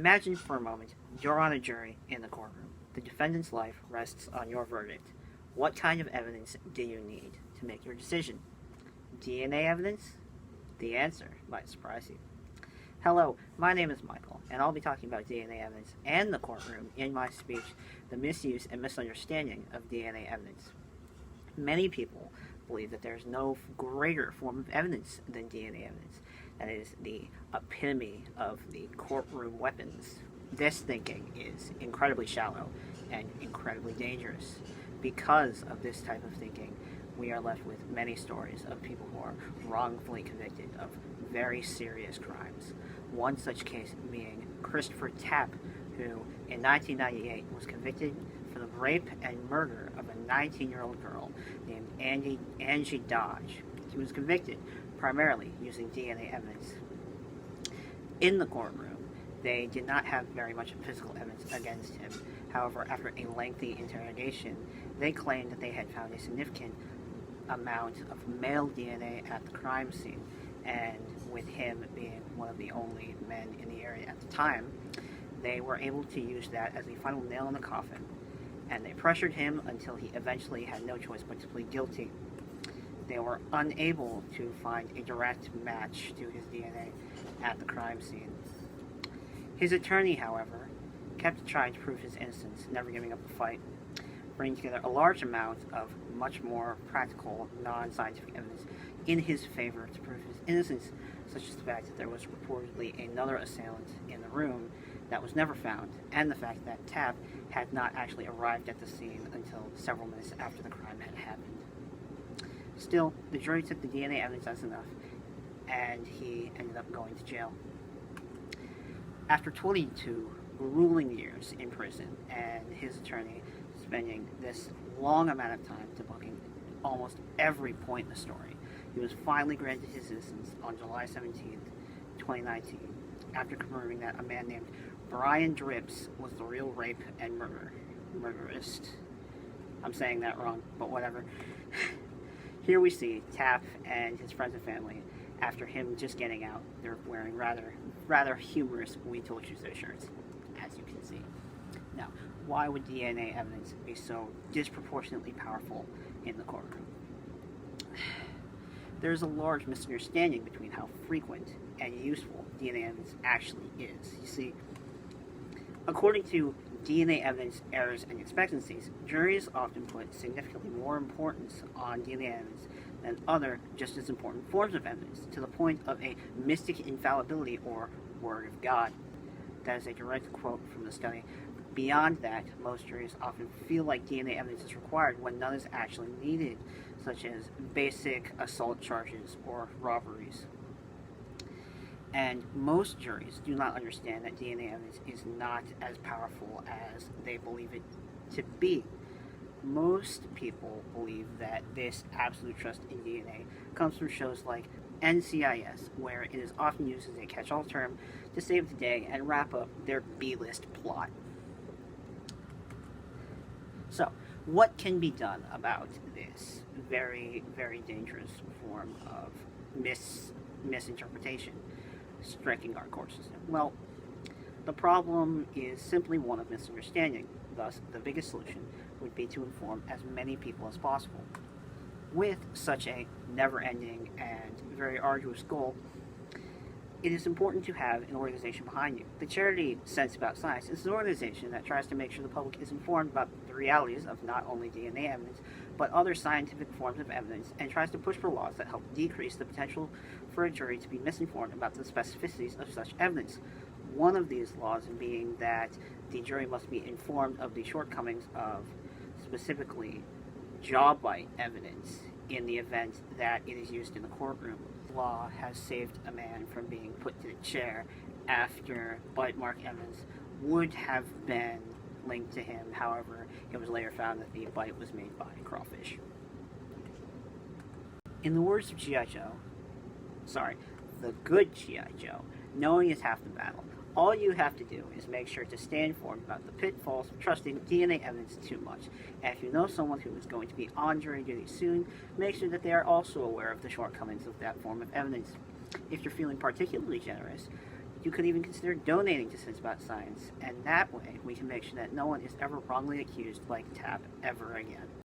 Imagine for a moment you're on a jury in the courtroom. The defendant's life rests on your verdict. What kind of evidence do you need to make your decision? DNA evidence? The answer might surprise you. Hello, my name is Michael, and I'll be talking about DNA evidence and the courtroom in my speech, The Misuse and Misunderstanding of DNA Evidence. Many people believe that there's no greater form of evidence than DNA evidence. That is the epitome of the courtroom weapons. This thinking is incredibly shallow and incredibly dangerous. Because of this type of thinking, we are left with many stories of people who are wrongfully convicted of very serious crimes. One such case being Christopher Tapp, who in 1998 was convicted for the rape and murder of a 19-year-old girl named Angie Dodge. He was convicted primarily using DNA evidence. In the courtroom, they did not have very much physical evidence against him. However, after a lengthy interrogation, they claimed that they had found a significant amount of male DNA at the crime scene, and with him being one of the only men in the area at the time, they were able to use that as the final nail in the coffin, and they pressured him until he eventually had no choice but to plead guilty. They were unable to find a direct match to his DNA at the crime scene. His attorney, however, kept trying to prove his innocence, never giving up the fight, bringing together a large amount of much more practical, non-scientific evidence in his favor to prove his innocence, such as the fact that there was reportedly another assailant in the room that was never found, and the fact that Tapp had not actually arrived at the scene until several minutes after the crime had happened. Still, the jury took the DNA evidence as enough, and he ended up going to jail. After 22 grueling years in prison, and his attorney spending this long amount of time debunking almost every point in the story, he was finally granted his innocence on July 17, 2019, after confirming that a man named Brian Drips was the real rape and murderist. I'm saying that wrong, but whatever. Here we see Tapp and his friends and family. After him just getting out, they're wearing rather humorous "We Told You So" shirts, as you can see. Now, why would DNA evidence be so disproportionately powerful in the courtroom? There's a large misunderstanding between how frequent and useful DNA evidence actually is. You see, according to DNA evidence errors and expectancies, juries often put significantly more importance on DNA evidence than other just as important forms of evidence, to the point of a mystic infallibility or word of God. That is a direct quote from the study. Beyond that, most juries often feel like DNA evidence is required when none is actually needed, such as basic assault charges or robberies. And most juries do not understand that DNA evidence is not as powerful as they believe it to be. Most people believe that this absolute trust in DNA comes from shows like NCIS, where it is often used as a catch-all term to save the day and wrap up their B-list plot. So, what can be done about this very, very dangerous form of misinterpretation striking our court system? Well, the problem is simply one of misunderstanding. Thus, the biggest solution would be to inform as many people as possible. With such a never-ending and very arduous goal, it is important to have an organization behind you. The charity Sense About Science is an organization that tries to make sure the public is informed about the realities of not only DNA evidence, but other scientific forms of evidence, and tries to push for laws that help decrease the potential for a jury to be misinformed about the specificities of such evidence. One of these laws being that the jury must be informed of the shortcomings of specifically jaw bite evidence in the event that it is used in the courtroom. The law has saved a man from being put to the chair after bite mark evidence would have been linked to him. However, it was later found that the bite was made by crawfish. In the words of the good G.I. Joe, knowing is half the battle. All you have to do is make sure to stay informed about the pitfalls of trusting DNA evidence too much. And if you know someone who is going to be on jury duty soon, make sure that they are also aware of the shortcomings of that form of evidence. If you're feeling particularly generous, You could even consider donating to Sense About Science, and that way we can make sure that no one is ever wrongly accused like TAP ever again.